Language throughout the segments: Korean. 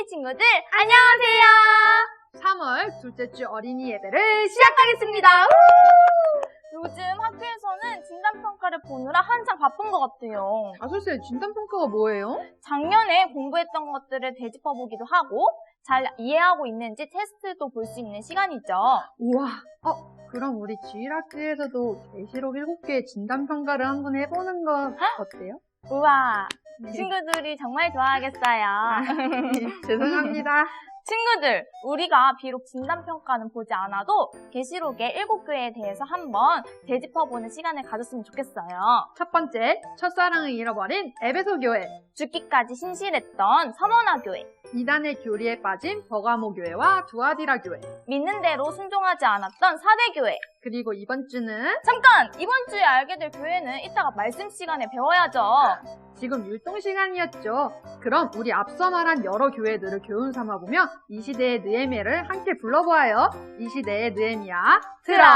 친구들 안녕하세요. 3월 둘째 주 어린이 예배를 시작하겠습니다. 요즘 학교에서는 진단평가를 보느라 한창 바쁜 것 같아요. 선생님, 진단평가가 뭐예요? 작년에 공부했던 것들을 되짚어보기도 하고 잘 이해하고 있는지 테스트도 볼 수 있는 시간이죠. 우와, 그럼 우리 주일학교에서도 계시록 7개의 진단평가를 한번 해보는 거 어때요? 우와, 친구들이 정말 좋아하겠어요. 죄송합니다. 친구들, 우리가 비록 진단평가는 보지 않아도 계시록의 7교회에 대해서 한번 되짚어보는 시간을 가졌으면 좋겠어요. 첫 번째, 첫사랑을 잃어버린 에베소 교회, 죽기까지 신실했던 서머나 교회, 이단의 교리에 빠진 버가모 교회와 두아디라 교회, 믿는 대로 순종하지 않았던 사대교회. 그리고 이번 주는 잠깐! 이번 주에 알게 될 교회는 이따가 말씀 시간에 배워야죠. 지금 율동 시간이었죠. 그럼 우리 앞서 말한 여러 교회들을 교훈 삼아보며 이 시대의 느헤미야를 함께 불러보아요. 이 시대의 느헤미야 들어주세요!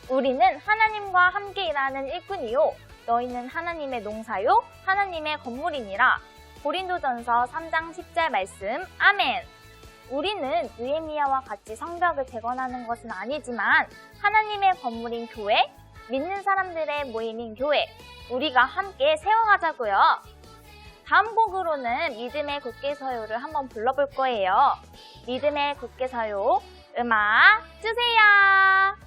우리는 하나님과 함께 일하는 일꾼이요 너희는 하나님의 농사요 하나님의 건물이니라. 고린도전서 3장 10절 말씀. 아멘. 우리는 느헤미야와 같이 성벽을 재건하는 것은 아니지만 하나님의 건물인 교회, 믿는 사람들의 모임인 교회, 우리가 함께 세워가자고요. 다음 곡으로는 믿음의 굳게 서요를 한번 불러볼 거예요. 믿음의 굳게 서요, 음악 주세요.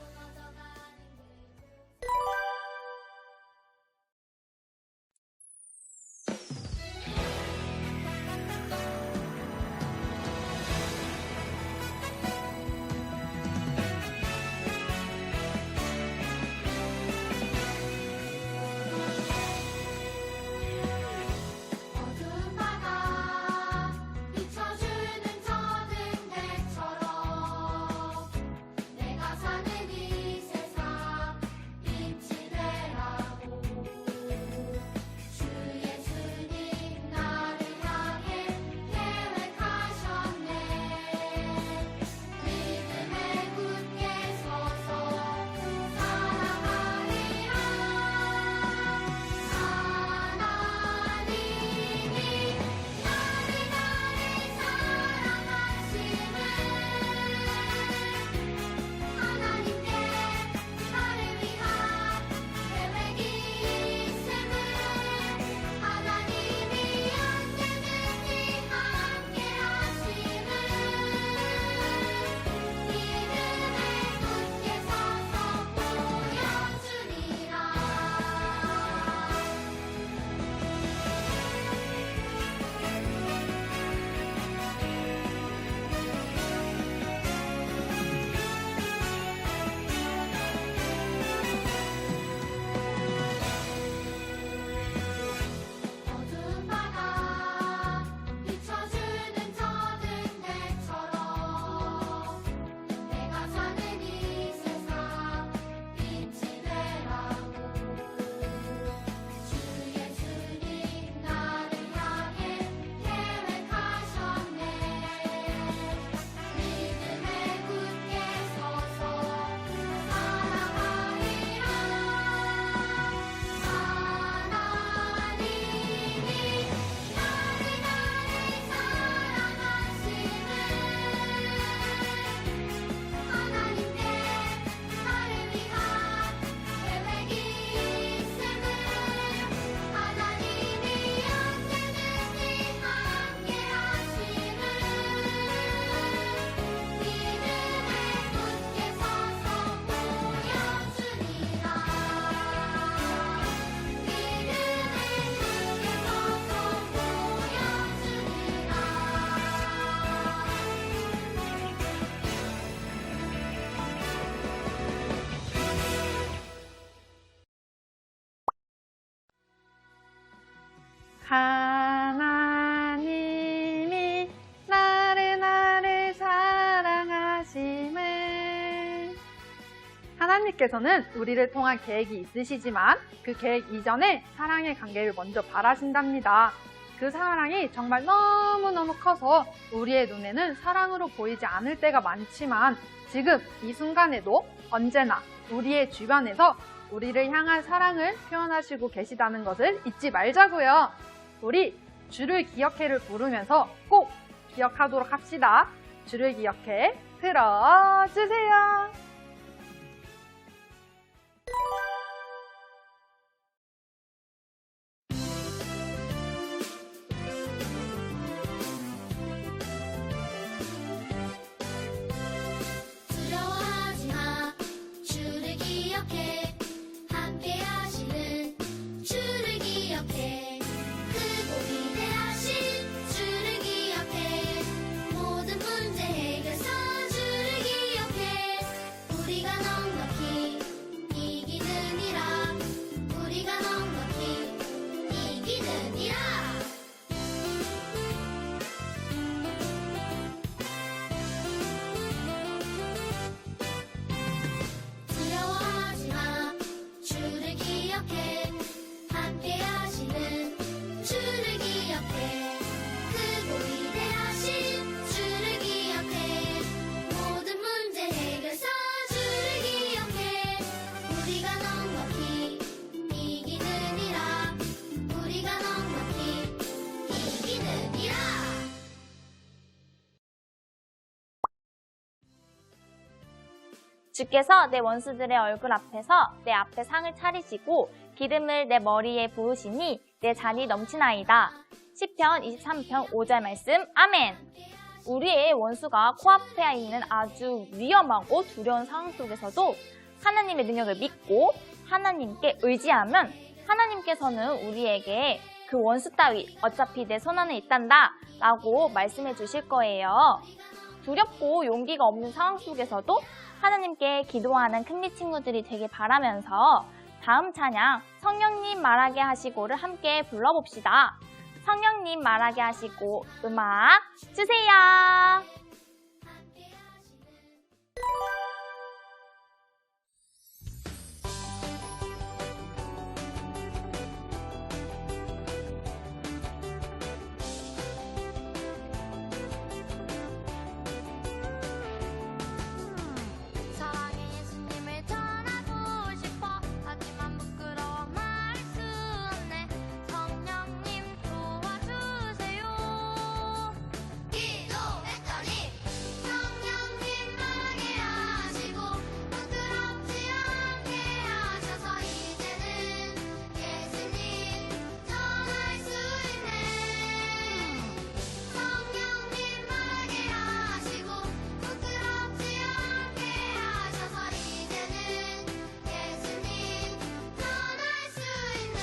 비춰주는 저등 대처럼 내가 사는 이 하나님이 나를 사랑하심을. 하나님께서는 우리를 통한 계획이 있으시지만 그 계획 이전에 사랑의 관계를 먼저 바라신답니다. 그 사랑이 정말 너무너무 커서 우리의 눈에는 사랑으로 보이지 않을 때가 많지만 지금 이 순간에도 언제나 우리의 주변에서 우리를 향한 사랑을 표현하시고 계시다는 것을 잊지 말자고요. 우리 주를 기억해를 부르면서 꼭 기억하도록 합시다. 주를 기억해 들어주세요. 두려워하지 마. 주를 기억해. 함께 하시는 주를 기억해. 크고 위대하신 주를 기억해. 모든 문제 해결사 주를 기억해. 우리가 넉넉히 이기느니라. 우리가 넉넉히 이기느니라. 두려워하지 마. 주를 기억해. 함께 하시는 주를 기억해. 크고 위대하신 주를 기억해. 모든 문제 해결사 주를 기억해. 우리가 넉넉히 이기느니라. 우리가 넉넉히 이기느니라. 주께서 내 원수들의 얼굴 앞에서 내 앞에 상을 차리시고 기름을 내 머리에 부으시니 내 잔이 넘치나이다. 시편 23편 5절 말씀. 아멘. 우리의 원수가 코앞에 있는 아주 위험하고 두려운 상황 속에서도 하나님의 능력을 믿고 하나님께 의지하면 하나님께서는 우리에게 그 원수 따위 어차피 내 손 안에 있단다 라고 말씀해 주실 거예요. 두렵고 용기가 없는 상황 속에서도 하나님께 기도하는 큰리 친구들이 되길 바라면서 다음 찬양 성령님 말하게 하시고를 함께 불러봅시다. 성령님 말하게 하시고 음악 주세요. 사랑의 예수님을 전하고 싶어. 하지만 부끄러워 말할 수 없네. 성령님 도와주세요. 기도했더니 성령님 말하게 하시고 부끄럽지 않게 하셔서 이제는 예수님 전할 수 있네. 성령님 말하게 하시고 부끄럽지 않게 하셔서 이제는 예수님 전할 수 있네.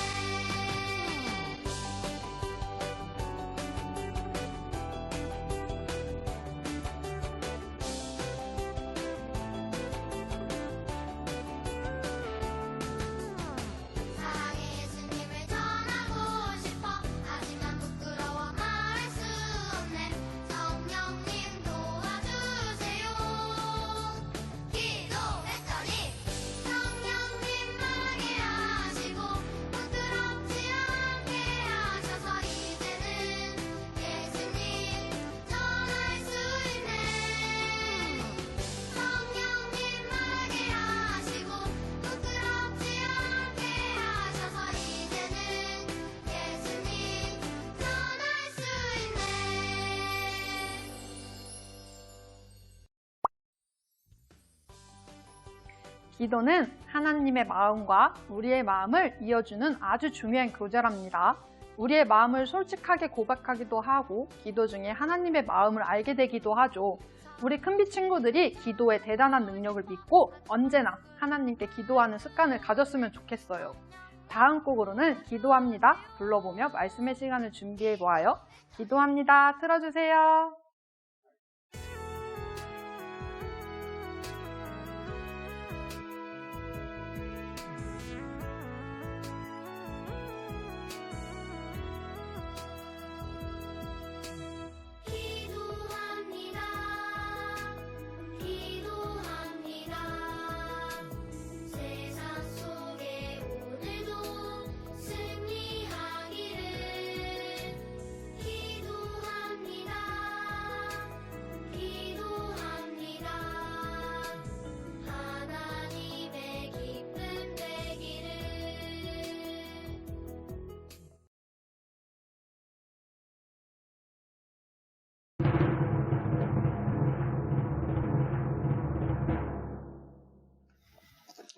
사랑의 예수님을 전하고 싶어. 하지만 부끄러워 말할 수 없네. 성령님 도와주세요. 기도했더니 성령님 말하게 하시고 부끄럽지 않게 하셔서 이제는 예수님 전할 수 있네. 성령님 말하게 하시고 부끄럽지 않게 하셔서 이제는 예수님 전할 수 있네. 기도는 하나님의 마음과 우리의 마음을 이어주는 아주 중요한 교제랍니다. 우리의 마음을 솔직하게 고백하기도 하고 기도 중에 하나님의 마음을 알게 되기도 하죠. 우리 큰비 친구들이 기도의 대단한 능력을 믿고 언제나 하나님께 기도하는 습관을 가졌으면 좋겠어요. 다음 곡으로는 기도합니다 불러보며 말씀의 시간을 준비해 보아요. 기도합니다 틀어주세요.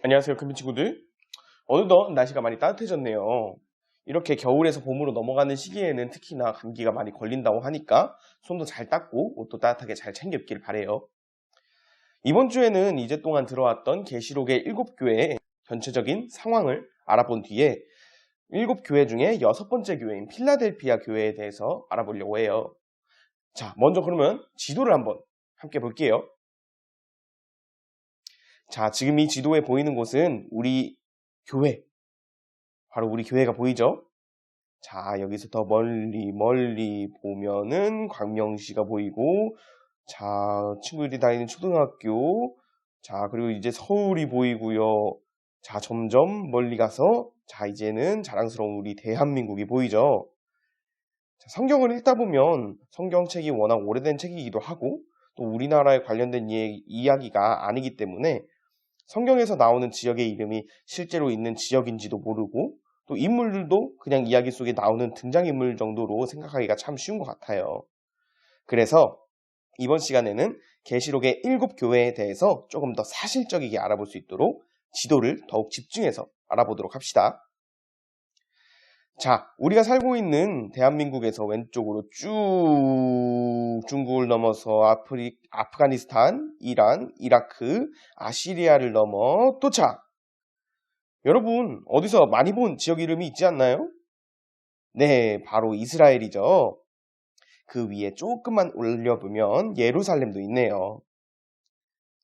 안녕하세요, 금비 친구들. 어느덧 날씨가 많이 따뜻해졌네요. 이렇게 겨울에서 봄으로 넘어가는 시기에는 특히나 감기가 많이 걸린다고 하니까 손도 잘 닦고 옷도 따뜻하게 잘 챙겨 입길 바래요. 이번 주에는 이제 동안 들어왔던 계시록의 7교회의 전체적인 상황을 알아본 뒤에 7교회 중에 6번째 교회인 필라델피아 교회에 대해서 알아보려고 해요. 자, 먼저 그러면 지도를 한번 함께 볼게요. 자, 지금 이 지도에 보이는 곳은 우리 교회, 바로 우리 교회가 보이죠? 자, 여기서 더 멀리 보면은 광명시가 보이고, 자, 친구들이 다니는 초등학교, 자, 그리고 이제 서울이 보이고요. 자, 점점 멀리 가서, 자, 이제는 자랑스러운 우리 대한민국이 보이죠? 자, 성경을 읽다 보면 성경책이 워낙 오래된 책이기도 하고, 또 우리나라에 관련된 이야기가 아니기 때문에 성경에서 나오는 지역의 이름이 실제로 있는 지역인지도 모르고 또 인물들도 그냥 이야기 속에 나오는 등장인물 정도로 생각하기가 참 쉬운 것 같아요. 그래서 이번 시간에는 계시록의 7교회에 대해서 조금 더 사실적이게 알아볼 수 있도록 지도를 더욱 집중해서 알아보도록 합시다. 자, 우리가 살고 있는 대한민국에서 왼쪽으로 쭉 중국을 넘어서 아프가니스탄, 이란, 이라크, 아시리아를 넘어 도착! 여러분, 어디서 많이 본 지역 이름이 있지 않나요? 네, 바로 이스라엘이죠. 그 위에 조금만 올려보면 예루살렘도 있네요.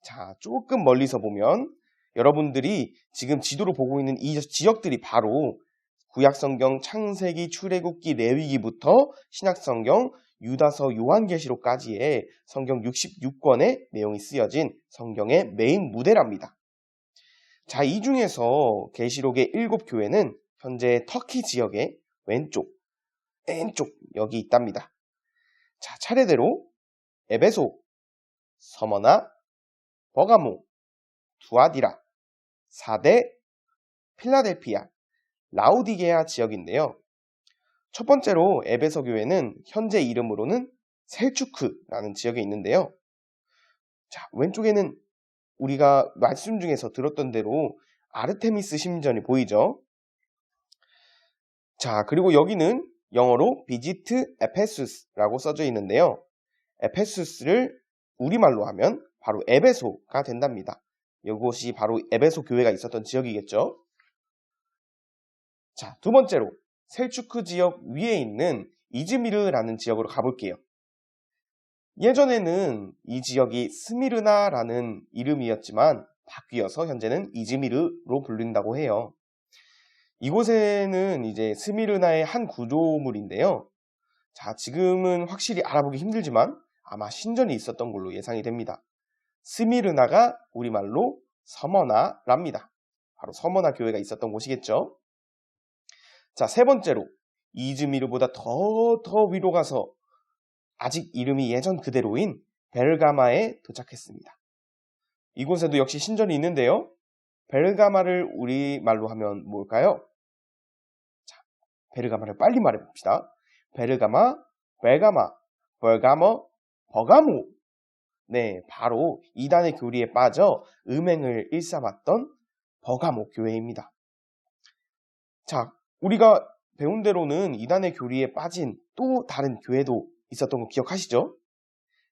자, 조금 멀리서 보면 여러분들이 지금 지도로 보고 있는 이 지역들이 바로 구약성경 창세기, 출애굽기, 레위기부터 신약성경, 유다서, 요한계시록까지의 성경 66권의 내용이 쓰여진 성경의 메인 무대랍니다. 자, 이 중에서 계시록의 7교회는 현재 터키 지역의 왼쪽 여기 있답니다. 자, 차례대로 에베소, 서머나, 버가모, 두아디라, 사데, 필라델피아, 라우디게아 지역인데요. 첫 번째로 에베소 교회는 현재 이름으로는 셀추크라는 지역에 있는데요. 자, 왼쪽에는 우리가 말씀 중에서 들었던 대로 아르테미스 신전이 보이죠. 자, 그리고 여기는 영어로 비지트 에페수스라고 써져 있는데요. 에페수스를 우리말로 하면 바로 에베소가 된답니다. 이곳이 바로 에베소 교회가 있었던 지역이겠죠. 자, 두 번째로 셀추크 지역 위에 있는 이즈미르라는 지역으로 가볼게요. 예전에는 이 지역이 스미르나라는 이름이었지만 바뀌어서 현재는 이즈미르로 불린다고 해요. 이곳에는 이제 스미르나의 한 구조물인데요. 자, 지금은 확실히 알아보기 힘들지만 아마 신전이 있었던 걸로 예상이 됩니다. 스미르나가 우리말로 서머나랍니다. 바로 서머나 교회가 있었던 곳이겠죠. 자, 세 번째로 이즈미르보다 더 위로 가서 아직 이름이 예전 그대로인 베르가마에 도착했습니다. 이곳에도 역시 신전이 있는데요. 베르가마를 우리말로 하면 뭘까요? 자, 베르가마를 빨리 말해봅시다. 베르가마, 베가마, 벌가머, 버가모. 네, 바로 이단의 교리에 빠져 음행을 일삼았던 버가모 교회입니다. 자, 우리가 배운 대로는 이단의 교리에 빠진 또 다른 교회도 있었던 거 기억하시죠?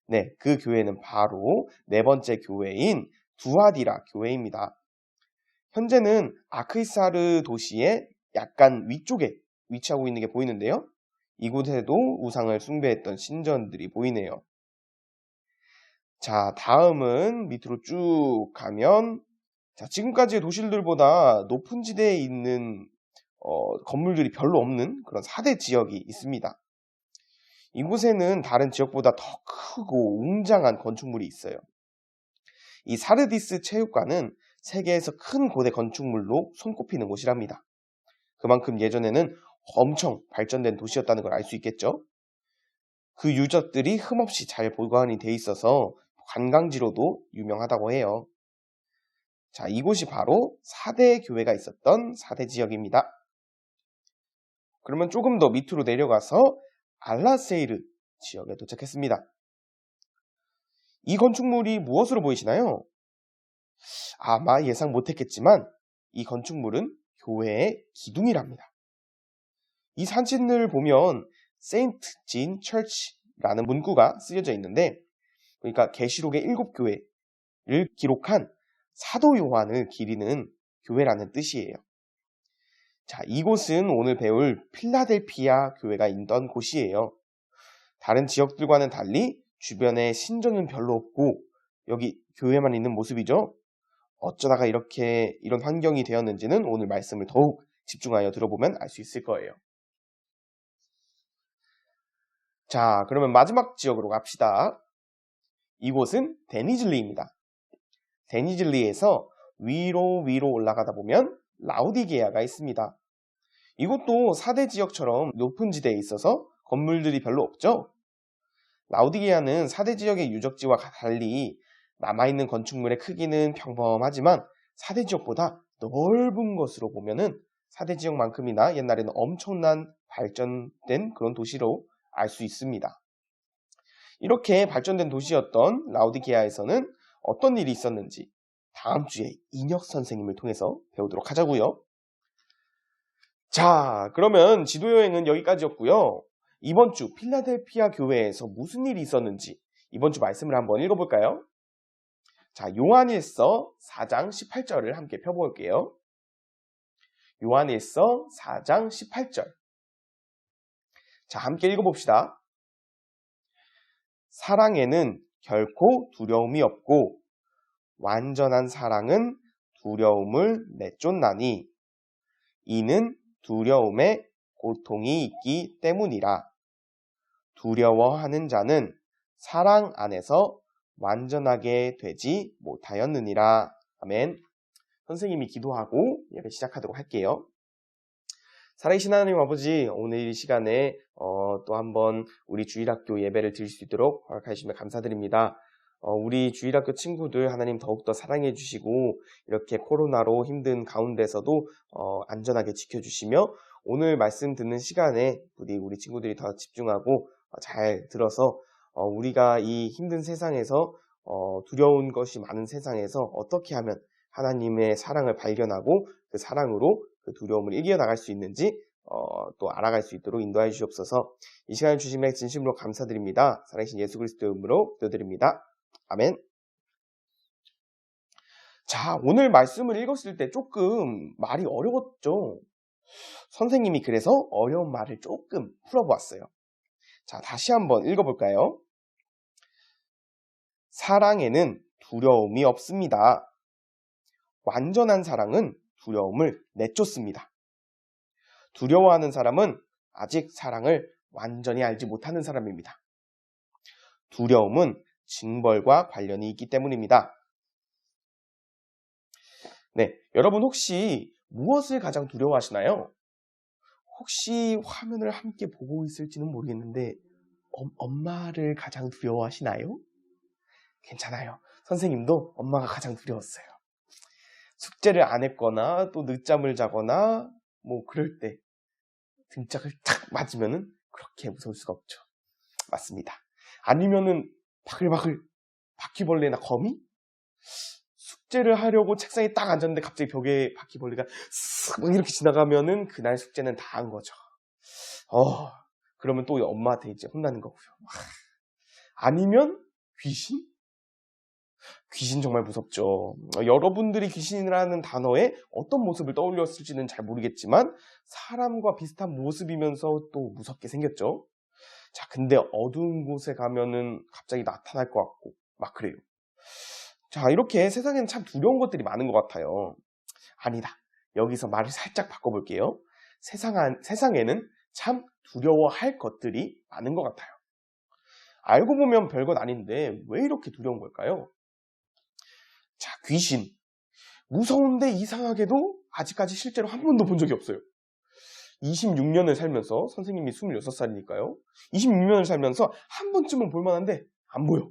네, 그 교회는 바로 네 번째 교회인 두아디라 교회입니다. 현재는 아크이사르 도시의 약간 위쪽에 위치하고 있는 게 보이는데요. 이곳에도 우상을 숭배했던 신전들이 보이네요. 자, 다음은 밑으로 쭉 가면 자, 지금까지의 도시들보다 높은 지대에 있는 건물들이 별로 없는 그런 4대 지역이 있습니다. 이곳에는 다른 지역보다 더 크고 웅장한 건축물이 있어요. 이 사르디스 체육관은 세계에서 큰 고대 건축물로 손꼽히는 곳이랍니다. 그만큼 예전에는 엄청 발전된 도시였다는 걸 알 수 있겠죠? 그 유적들이 흠없이 잘 보관이 돼 있어서 관광지로도 유명하다고 해요. 자, 이곳이 바로 4대 교회가 있었던 4대 지역입니다. 그러면 조금 더 밑으로 내려가서 알라세이르 지역에 도착했습니다. 이 건축물이 무엇으로 보이시나요? 아마 예상 못했겠지만 이 건축물은 교회의 기둥이랍니다. 이 사진을 보면 세인트 진 처치라는 문구가 쓰여져 있는데, 그러니까 계시록의 7교회를 기록한 사도 요한을 기리는 교회라는 뜻이에요. 자, 이곳은 오늘 배울 필라델피아 교회가 있던 곳이에요. 다른 지역들과는 달리 주변에 신전은 별로 없고 여기 교회만 있는 모습이죠. 어쩌다가 이런 환경이 되었는지는 오늘 말씀을 더욱 집중하여 들어보면 알 수 있을 거예요. 자, 그러면 마지막 지역으로 갑시다. 이곳은 데니즐리입니다. 데니즐리에서 위로 올라가다 보면 라우디게아가 있습니다. 이곳도 4대 지역처럼 높은 지대에 있어서 건물들이 별로 없죠. 라우디게아는 4대 지역의 유적지와 달리 남아있는 건축물의 크기는 평범하지만 4대 지역보다 넓은 것으로 보면은 4대 지역만큼이나 옛날에는 엄청난 발전된 그런 도시로 알 수 있습니다. 이렇게 발전된 도시였던 라우디게아에서는 어떤 일이 있었는지 다음 주에 인혁 선생님을 통해서 배우도록 하자고요. 자, 그러면 지도여행은 여기까지였고요. 이번 주 필라델피아 교회에서 무슨 일이 있었는지 이번 주 말씀을 한번 읽어볼까요? 자, 요한일서 4장 18절을 함께 펴볼게요. 요한일서 4장 18절. 자, 함께 읽어봅시다. 사랑에는 결코 두려움이 없고 완전한 사랑은 두려움을 내쫓나니 이는 두려움에 고통이 있기 때문이라. 두려워하는 자는 사랑 안에서 완전하게 되지 못하였느니라. 아멘. 선생님이 기도하고 예배 시작하도록 할게요. 살아계신 하나님 아버지, 오늘 이 시간에 또 한번 우리 주일학교 예배를 드릴 수 있도록 허락하시며 감사드립니다. 우리 주일학교 친구들 하나님 더욱더 사랑해 주시고 이렇게 코로나로 힘든 가운데서도 안전하게 지켜주시며 오늘 말씀 듣는 시간에 우리 친구들이 더 집중하고 잘 들어서 우리가 이 힘든 세상에서 두려운 것이 많은 세상에서 어떻게 하면 하나님의 사랑을 발견하고 그 사랑으로 그 두려움을 이겨나갈 수 있는지 또 알아갈 수 있도록 인도해 주시옵소서. 이 시간을 주심에 진심으로 감사드립니다. 살아계신 예수 그리스도의 이름으로 기도드립니다. 아멘. 자, 오늘 말씀을 읽었을 때 조금 말이 어려웠죠? 선생님이 그래서 어려운 말을 조금 풀어보았어요. 자, 다시 한번 읽어볼까요? 사랑에는 두려움이 없습니다. 완전한 사랑은 두려움을 내쫓습니다. 두려워하는 사람은 아직 사랑을 완전히 알지 못하는 사람입니다. 두려움은 징벌과 관련이 있기 때문입니다. 네, 여러분 혹시 무엇을 가장 두려워하시나요? 혹시 화면을 함께 보고 있을지는 모르겠는데 엄마를 가장 두려워하시나요? 괜찮아요. 선생님도 엄마가 가장 두려웠어요. 숙제를 안 했거나 또 늦잠을 자거나 뭐 그럴 때 등짝을 탁 맞으면은 그렇게 무서울 수가 없죠. 맞습니다. 아니면은 바글바글 바퀴벌레나 거미? 숙제를 하려고 책상에 딱 앉았는데 갑자기 벽에 바퀴벌레가 쓱 이렇게 지나가면은 그날 숙제는 다 한 거죠. 그러면 또 엄마한테 이제 혼나는 거고요. 아니면 귀신? 귀신 정말 무섭죠. 여러분들이 귀신이라는 단어에 어떤 모습을 떠올렸을지는 잘 모르겠지만 사람과 비슷한 모습이면서 또 무섭게 생겼죠. 자, 근데 어두운 곳에 가면은 갑자기 나타날 것 같고 막 그래요. 자, 이렇게 세상에는 참 두려운 것들이 많은 것 같아요. 아니다. 여기서 말을 살짝 바꿔볼게요. 세상에는 참 두려워할 것들이 많은 것 같아요. 알고 보면 별것 아닌데 왜 이렇게 두려운 걸까요? 자, 귀신. 무서운데 이상하게도 아직까지 실제로 한 번도 본 적이 없어요. 26년을 살면서, 선생님이 26살이니까요. 26년을 살면서 한 번쯤은 볼만한데 안 보여.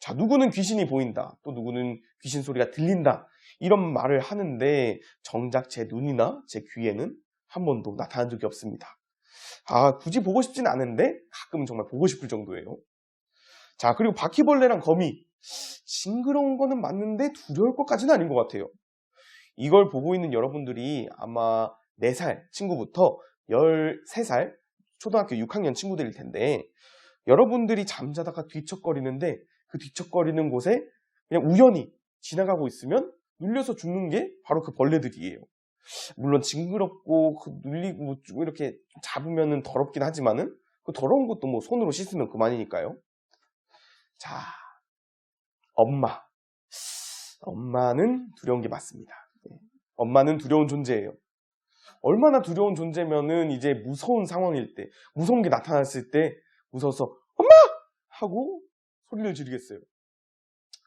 자, 누구는 귀신이 보인다. 또 누구는 귀신 소리가 들린다. 이런 말을 하는데 정작 제 눈이나 제 귀에는 한 번도 나타난 적이 없습니다. 굳이 보고 싶진 않은데 가끔 정말 보고 싶을 정도예요. 자, 그리고 바퀴벌레랑 거미. 징그러운 거는 맞는데 두려울 것까지는 아닌 것 같아요. 이걸 보고 있는 여러분들이 아마 4살 친구부터 13살 초등학교 6학년 친구들일 텐데, 여러분들이 잠자다가 뒤척거리는데 그 뒤척거리는 곳에 그냥 우연히 지나가고 있으면 눌려서 죽는 게 바로 그 벌레들이에요. 물론 징그럽고 눌리고 이렇게 잡으면 더럽긴 하지만은 그 더러운 것도 뭐 손으로 씻으면 그만이니까요. 자, 엄마는 두려운 게 맞습니다. 엄마는 두려운 존재예요. 얼마나 두려운 존재면은 이제 무서운 상황일 때, 무서운 게 나타났을 때 무서워서 엄마! 하고 소리를 지르겠어요.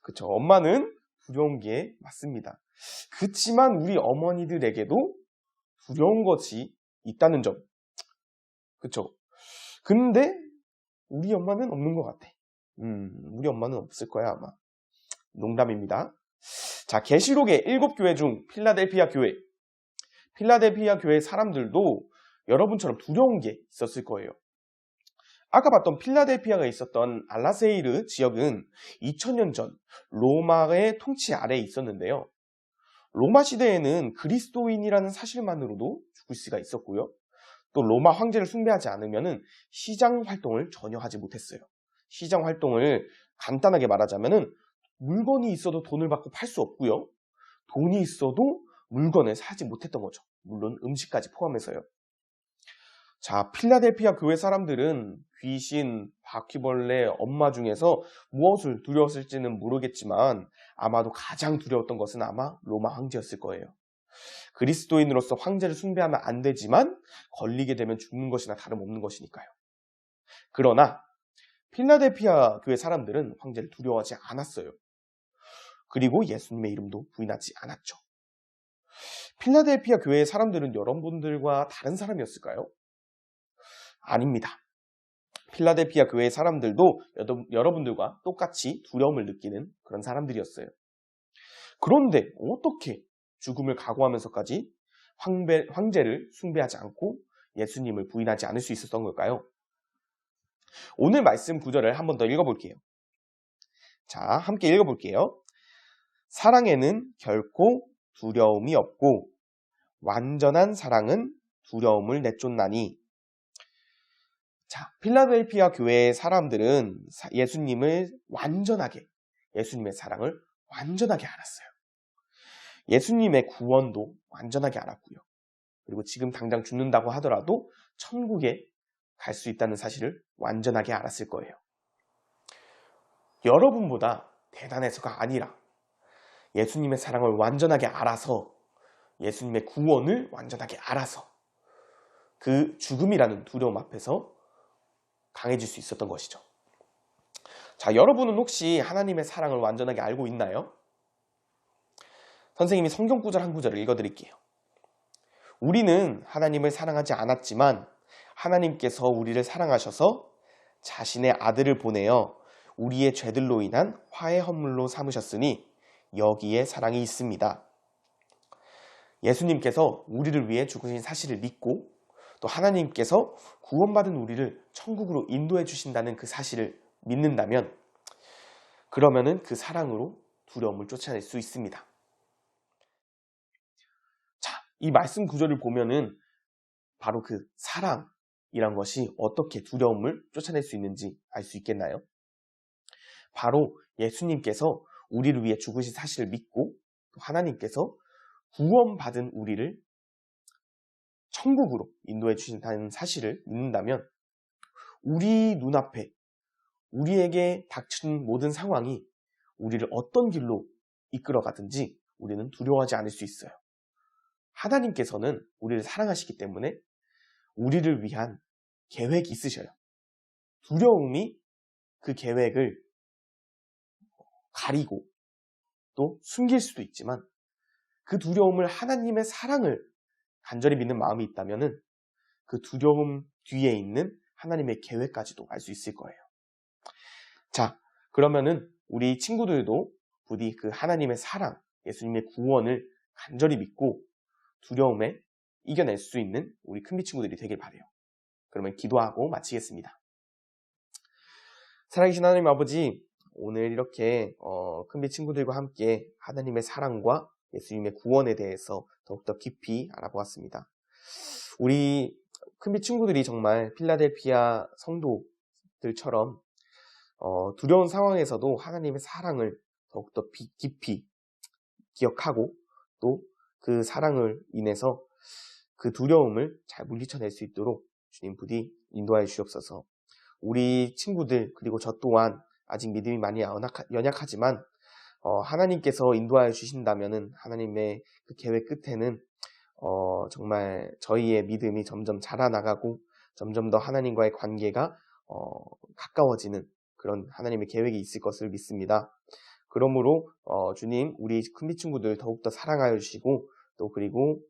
그쵸? 엄마는 두려운 게 맞습니다. 그치만 우리 어머니들에게도 두려운 것이 있다는 점. 그쵸? 근데 우리 엄마는 없는 것 같아. 우리 엄마는 없을 거야 아마. 농담입니다. 자, 계시록의 7교회 중 필라델피아 교회 사람들도 여러분처럼 두려운 게 있었을 거예요. 아까 봤던 필라델피아가 있었던 알라세이르 지역은 2000년 전 로마의 통치 아래에 있었는데요. 로마 시대에는 그리스도인이라는 사실만으로도 죽을 수가 있었고요. 또 로마 황제를 숭배하지 않으면 시장 활동을 전혀 하지 못했어요. 시장 활동을 간단하게 말하자면 물건이 있어도 돈을 받고 팔 수 없고요. 돈이 있어도 물건을 사지 못했던 거죠. 물론 음식까지 포함해서요. 자, 필라델피아 교회 사람들은 귀신, 바퀴벌레, 엄마 중에서 무엇을 두려웠을지는 모르겠지만 아마도 가장 두려웠던 것은 아마 로마 황제였을 거예요. 그리스도인으로서 황제를 숭배하면 안 되지만 걸리게 되면 죽는 것이나 다름없는 것이니까요. 그러나 필라델피아 교회 사람들은 황제를 두려워하지 않았어요. 그리고 예수님의 이름도 부인하지 않았죠. 필라델피아 교회의 사람들은 여러분들과 다른 사람이었을까요? 아닙니다. 필라델피아 교회의 사람들도 여러분들과 똑같이 두려움을 느끼는 그런 사람들이었어요. 그런데 어떻게 죽음을 각오하면서까지 황제를 숭배하지 않고 예수님을 부인하지 않을 수 있었던 걸까요? 오늘 말씀 구절을 한 번 더 읽어볼게요. 자, 함께 읽어볼게요. 사랑에는 결코 두려움이 없고 완전한 사랑은 두려움을 내쫓나니. 자, 필라델피아 교회의 사람들은 예수님의 사랑을 완전하게 알았어요. 예수님의 구원도 완전하게 알았고요. 그리고 지금 당장 죽는다고 하더라도 천국에 갈 수 있다는 사실을 완전하게 알았을 거예요. 여러분보다 대단해서가 아니라 예수님의 사랑을 완전하게 알아서, 예수님의 구원을 완전하게 알아서 그 죽음이라는 두려움 앞에서 강해질 수 있었던 것이죠. 자, 여러분은 혹시 하나님의 사랑을 완전하게 알고 있나요? 선생님이 성경 구절 한 구절을 읽어드릴게요. 우리는 하나님을 사랑하지 않았지만 하나님께서 우리를 사랑하셔서 자신의 아들을 보내어 우리의 죄들로 인한 화해 헌물로 삼으셨으니 여기에 사랑이 있습니다. 예수님께서 우리를 위해 죽으신 사실을 믿고 또 하나님께서 구원받은 우리를 천국으로 인도해 주신다는 그 사실을 믿는다면 그러면은 그 사랑으로 두려움을 쫓아낼 수 있습니다. 자, 이 말씀 구절을 보면은 바로 그 사랑이란 것이 어떻게 두려움을 쫓아낼 수 있는지 알 수 있겠나요? 바로 예수님께서 우리를 위해 죽으신 사실을 믿고 또 하나님께서 구원받은 우리를 천국으로 인도해 주신다는 사실을 믿는다면 우리 눈앞에 우리에게 닥친 모든 상황이 우리를 어떤 길로 이끌어가든지 우리는 두려워하지 않을 수 있어요. 하나님께서는 우리를 사랑하시기 때문에 우리를 위한 계획이 있으셔요. 두려움이 그 계획을 가리고 또 숨길 수도 있지만 그 두려움을 하나님의 사랑을 간절히 믿는 마음이 있다면 그 두려움 뒤에 있는 하나님의 계획까지도 알 수 있을 거예요. 자, 그러면은 우리 친구들도 부디 그 하나님의 사랑, 예수님의 구원을 간절히 믿고 두려움에 이겨낼 수 있는 우리 큰비 친구들이 되길 바라요. 그러면 기도하고 마치겠습니다. 살아계신 하나님 아버지, 오늘 이렇게 큰비 친구들과 함께 하나님의 사랑과 예수님의 구원에 대해서 더욱더 깊이 알아보았습니다. 우리 큰비 친구들이 정말 필라델피아 성도들처럼 두려운 상황에서도 하나님의 사랑을 더욱더 깊이 기억하고 또 그 사랑을 인해서 그 두려움을 잘 물리쳐낼 수 있도록 주님 부디 인도하여 주옵소서. 우리 친구들 그리고 저 또한 아직 믿음이 많이 연약하지만 하나님께서 인도하여 주신다면은 하나님의 그 계획 끝에는 정말 저희의 믿음이 점점 자라나가고 점점 더 하나님과의 관계가 가까워지는 그런 하나님의 계획이 있을 것을 믿습니다. 그러므로 주님 우리 큰비 친구들 더욱더 사랑하여 주시고 또 그리고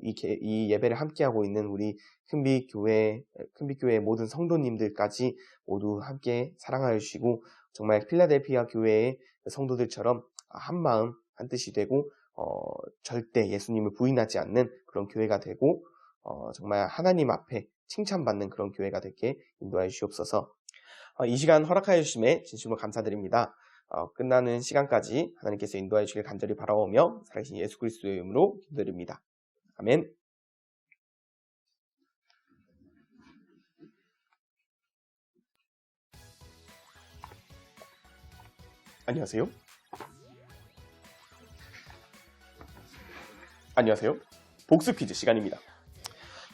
이 예배를 함께하고 있는 우리 큰비 교회의 모든 성도님들까지 모두 함께 사랑하여 주시고 정말 필라델피아 교회의 성도들처럼 한 마음 한 뜻이 되고 절대 예수님을 부인하지 않는 그런 교회가 되고 정말 하나님 앞에 칭찬받는 그런 교회가 되게 인도하여 주시옵소서. 이 시간 허락하여 주심에 진심으로 감사드립니다. 끝나는 시간까지 하나님께서 인도하여 주시길 간절히 바라오며 살아계신 예수 그리스도의 이름으로 기도드립니다. 아멘. 안녕하세요. 안녕하세요. 복습 퀴즈 시간입니다.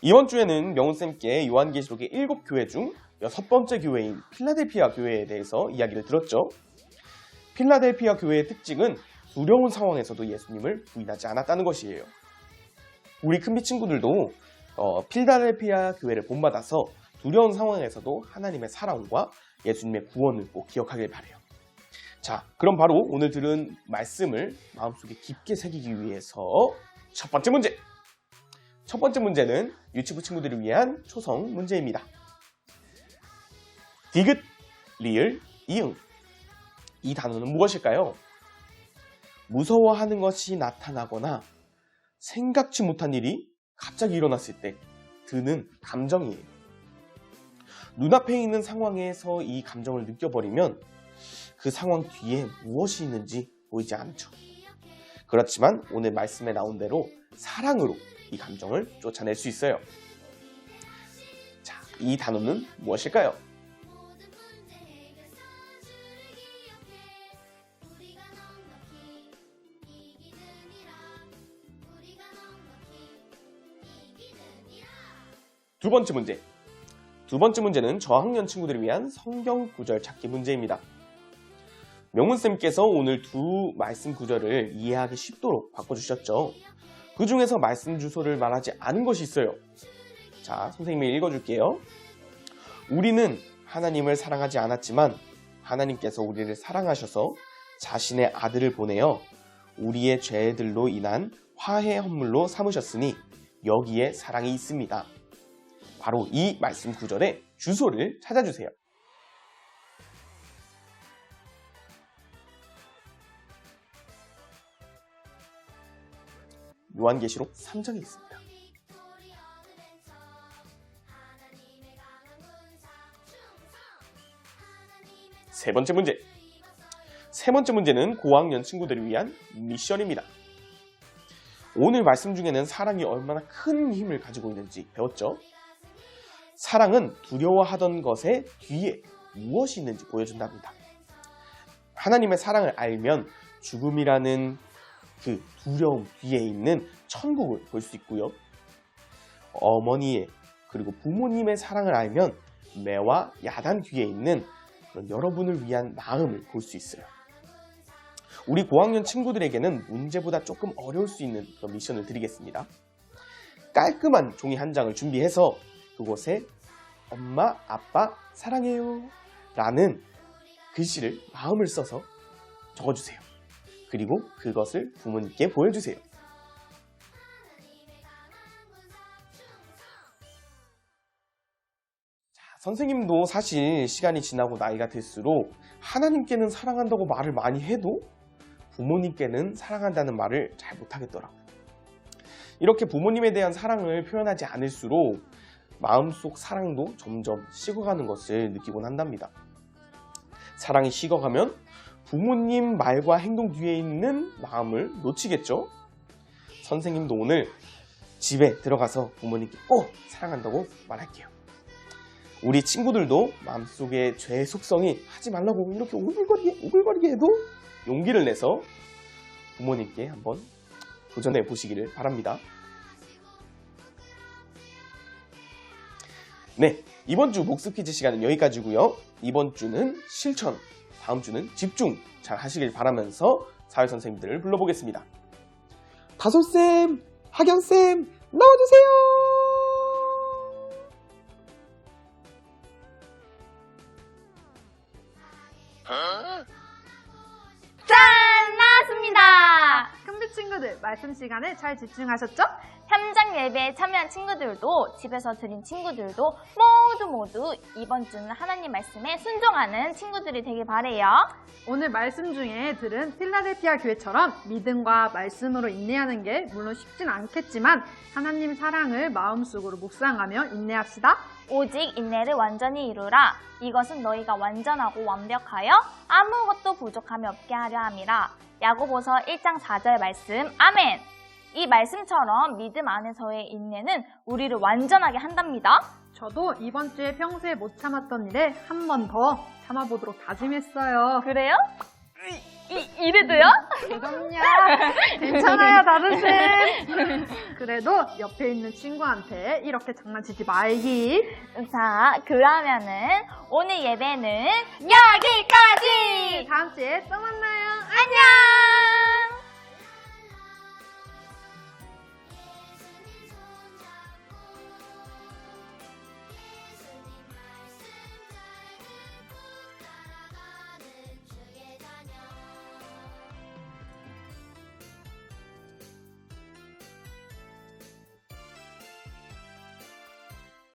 이번 주에는 명훈쌤께 요한계시록의 7교회 중 6번째 교회인 필라델피아 교회에 대해서 이야기를 들었죠. 필라델피아 교회의 특징은 두려운 상황에서도 예수님을 부인하지 않았다는 것이에요. 우리 큰비 친구들도 필라델피아 교회를 본받아서 두려운 상황에서도 하나님의 사랑과 예수님의 구원을 꼭 기억하길 바라요. 자, 그럼 바로 오늘 들은 말씀을 마음속에 깊게 새기기 위해서 첫 번째 문제! 첫 번째 문제는 유치부 친구들을 위한 초성 문제입니다. 디귿, 리을, 이응. 이 단어는 무엇일까요? 무서워하는 것이 나타나거나 생각지 못한 일이 갑자기 일어났을 때 드는 감정이에요. 눈앞에 있는 상황에서 이 감정을 느껴버리면 그 상황 뒤에 무엇이 있는지 보이지 않죠. 그렇지만 오늘 말씀에 나온 대로 사랑으로 이 감정을 쫓아낼 수 있어요. 자, 이 단어는 무엇일까요? 두 번째 문제. 두 번째 문제는 저학년 친구들을 위한 성경 구절 찾기 문제입니다. 명훈쌤께서 오늘 두 말씀 구절을 이해하기 쉽도록 바꿔주셨죠. 그 중에서 말씀 주소를 말하지 않은 것이 있어요. 자, 선생님이 읽어줄게요. 우리는 하나님을 사랑하지 않았지만 하나님께서 우리를 사랑하셔서 자신의 아들을 보내어 우리의 죄들로 인한 화해 헌물로 삼으셨으니 여기에 사랑이 있습니다. 바로 이 말씀 구절의 주소를 찾아주세요. 요한계시록 3장에 있습니다. 세 번째 문제. 세 번째 문제는 고학년 친구들을 위한 미션입니다. 오늘 말씀 중에는 사랑이 얼마나 큰 힘을 가지고 있는지 배웠죠? 사랑은 두려워하던 것의 뒤에 무엇이 있는지 보여준답니다. 하나님의 사랑을 알면 죽음이라는 그 두려움 뒤에 있는 천국을 볼 수 있고요. 어머니의 그리고 부모님의 사랑을 알면 매와 야단 뒤에 있는 그런 여러분을 위한 마음을 볼 수 있어요. 우리 고학년 친구들에게는 문제보다 조금 어려울 수 있는 그런 미션을 드리겠습니다. 깔끔한 종이 한 장을 준비해서 그곳에 엄마, 아빠, 사랑해요 라는 글씨를 마음을 써서 적어주세요. 그리고 그것을 부모님께 보여주세요. 자, 선생님도 사실 시간이 지나고 나이가 들수록 하나님께는 사랑한다고 말을 많이 해도 부모님께는 사랑한다는 말을 잘 못하겠더라고요. 이렇게 부모님에 대한 사랑을 표현하지 않을수록 마음속 사랑도 점점 식어가는 것을 느끼곤 한답니다. 사랑이 식어가면 부모님 말과 행동 뒤에 있는 마음을 놓치겠죠? 선생님도 오늘 집에 들어가서 부모님께 꼭 사랑한다고 말할게요. 우리 친구들도 마음속에 죄의 속성이 하지 말라고 이렇게 오글거리게 해도 용기를 내서 부모님께 한번 도전해 보시기를 바랍니다. 네, 이번 주 복습 퀴즈 시간은 여기까지고요. 이번 주는 실천, 다음 주는 집중 잘 하시길 바라면서 사회선생님들을 불러보겠습니다. 다솔쌤, 하경쌤, 나와주세요! 짠! 나왔습니다! 큰빛 친구들, 말씀 시간에 잘 집중하셨죠? 현장 예배에 참여한 친구들도 집에서 드린 친구들도 모두 이번 주는 하나님 말씀에 순종하는 친구들이 되길 바래요. 오늘 말씀 중에 들은 필라델피아 교회처럼 믿음과 말씀으로 인내하는 게 물론 쉽진 않겠지만 하나님 사랑을 마음속으로 묵상하며 인내합시다. 오직 인내를 완전히 이루라. 이것은 너희가 완전하고 완벽하여 아무것도 부족함이 없게 하려 함이라. 야고보서 1장 4절 말씀. 아멘. 이 말씀처럼 믿음 안에서의 인내는 우리를 완전하게 한답니다. 저도 이번 주에 평소에 못 참았던 일에 한 번 더 참아보도록 다짐했어요. 그래요? 이래도요? 그럼요. 괜찮아요, 다른쌤. 그래도 옆에 있는 친구한테 이렇게 장난치지 말기. 자, 그러면은 오늘 예배는 여기까지! 다음 주에 또 만나요. 안녕!